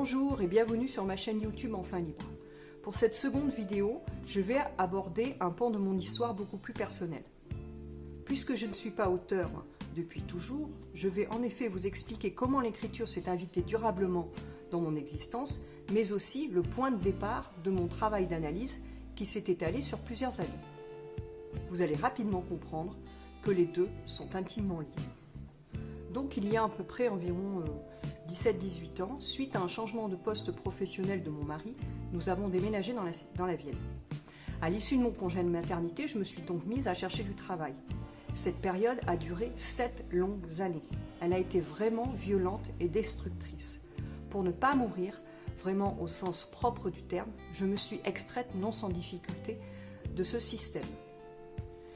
Bonjour et bienvenue sur ma chaîne YouTube Enfin Libre. Pour cette seconde vidéo, je vais aborder un pan de mon histoire beaucoup plus personnel. Puisque je ne suis pas auteur depuis toujours, je vais en effet vous expliquer comment l'écriture s'est invitée durablement dans mon existence, mais aussi le point de départ de mon travail d'analyse qui s'est étalé sur plusieurs années. Vous allez rapidement comprendre que les deux sont intimement liés. Donc il y a à peu près environ 17-18 ans, suite à un changement de poste professionnel de mon mari, nous avons déménagé dans la Vienne. À l'issue de mon congé de maternité, je me suis donc mise à chercher du travail. Cette période a duré 7 longues années. Elle a été vraiment violente et destructrice. Pour ne pas mourir, vraiment au sens propre du terme, je me suis extraite non sans difficulté de ce système.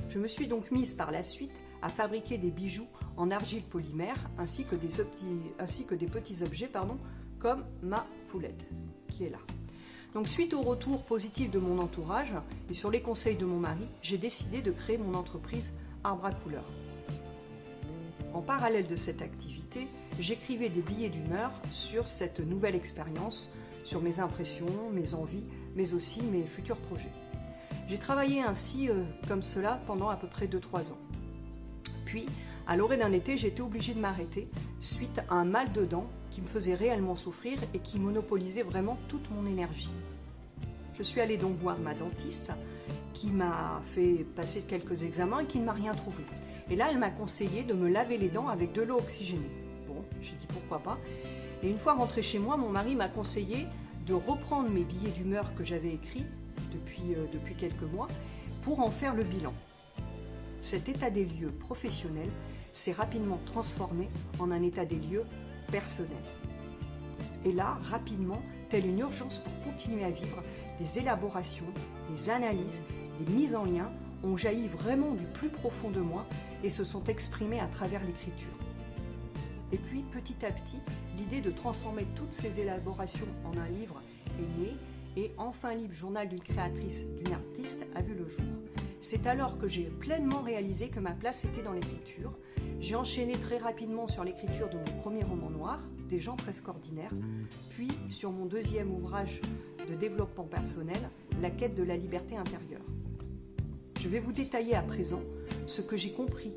Je me suis donc mise par la suite à fabriquer des bijoux en argile polymère ainsi que des petits objets comme ma poulette qui est là. Donc suite au retour positif de mon entourage et sur les conseils de mon mari, j'ai décidé de créer mon entreprise Arbre à couleurs. En parallèle de cette activité, j'écrivais des billets d'humeur sur cette nouvelle expérience, sur mes impressions, mes envies, mais aussi mes futurs projets. J'ai travaillé ainsi comme cela pendant à peu près 2-3 ans. Puis, à l'orée d'un été, j'ai été obligée de m'arrêter suite à un mal de dents qui me faisait réellement souffrir et qui monopolisait vraiment toute mon énergie. Je suis allée donc voir ma dentiste qui m'a fait passer quelques examens et qui ne m'a rien trouvé. Et là, elle m'a conseillé de me laver les dents avec de l'eau oxygénée. Bon, j'ai dit pourquoi pas. Et une fois rentrée chez moi, mon mari m'a conseillé de reprendre mes billets d'humeur que j'avais écrits depuis quelques mois pour en faire le bilan. Cet état des lieux professionnel s'est rapidement transformé en un état des lieux personnel. Et là, rapidement, telle une urgence pour continuer à vivre, des élaborations, des analyses, des mises en lien ont jailli vraiment du plus profond de moi et se sont exprimées à travers l'écriture. Et puis, petit à petit, l'idée de transformer toutes ces élaborations en un livre est née et Enfin Libre, journal d'une créatrice, d'une artiste, a vu le jour. C'est alors que j'ai pleinement réalisé que ma place était dans l'écriture. J'ai enchaîné très rapidement sur l'écriture de mon premier roman noir, Des gens presque ordinaires, puis sur mon deuxième ouvrage de développement personnel, La quête de la liberté intérieure. Je vais vous détailler à présent ce que j'ai compris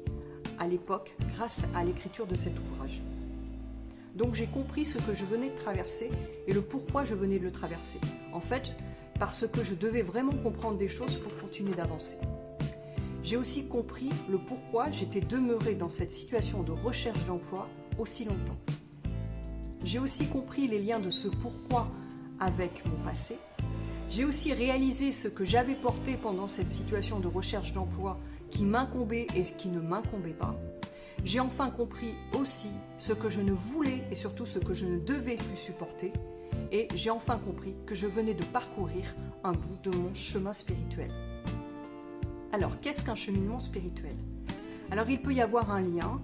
à l'époque grâce à l'écriture de cet ouvrage. Donc j'ai compris ce que je venais de traverser et le pourquoi je venais de le traverser. En fait, parce que je devais vraiment comprendre des choses pour continuer d'avancer. J'ai aussi compris le pourquoi j'étais demeurée dans cette situation de recherche d'emploi aussi longtemps. J'ai aussi compris les liens de ce pourquoi avec mon passé. J'ai aussi réalisé ce que j'avais porté pendant cette situation de recherche d'emploi qui m'incombait et ce qui ne m'incombait pas. J'ai enfin compris aussi ce que je ne voulais et surtout ce que je ne devais plus supporter. Et j'ai enfin compris que je venais de parcourir un bout de mon chemin spirituel. Alors, qu'est-ce qu'un cheminement spirituel ? Alors, il peut y avoir un lien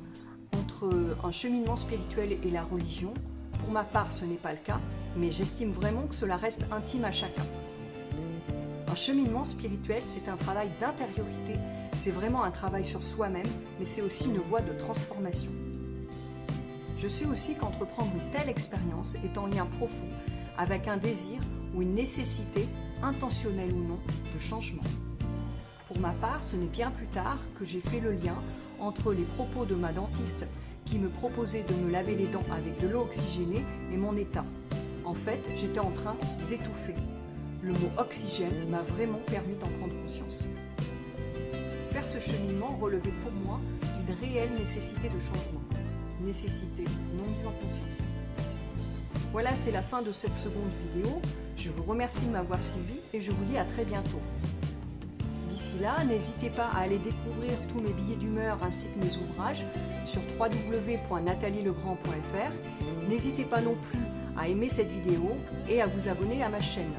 entre un cheminement spirituel et la religion. Pour ma part, ce n'est pas le cas, mais j'estime vraiment que cela reste intime à chacun. Un cheminement spirituel, c'est un travail d'intériorité, c'est vraiment un travail sur soi-même, mais c'est aussi une voie de transformation. Je sais aussi qu'entreprendre une telle expérience est en lien profond avec un désir ou une nécessité, intentionnelle ou non, de changement. Pour ma part, ce n'est bien plus tard que j'ai fait le lien entre les propos de ma dentiste qui me proposait de me laver les dents avec de l'eau oxygénée et mon état. En fait, j'étais en train d'étouffer. Le mot oxygène m'a vraiment permis d'en prendre conscience. Faire ce cheminement relevait pour moi une réelle nécessité de changement. Nécessité non mise en conscience. Voilà, c'est la fin de cette seconde vidéo. Je vous remercie de m'avoir suivi et je vous dis à très bientôt. D'ici là, n'hésitez pas à aller découvrir tous mes billets d'humeur ainsi que mes ouvrages sur www.natalielegrand.fr. N'hésitez pas non plus à aimer cette vidéo et à vous abonner à ma chaîne.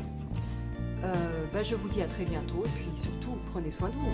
Je vous dis à très bientôt et puis surtout, prenez soin de vous.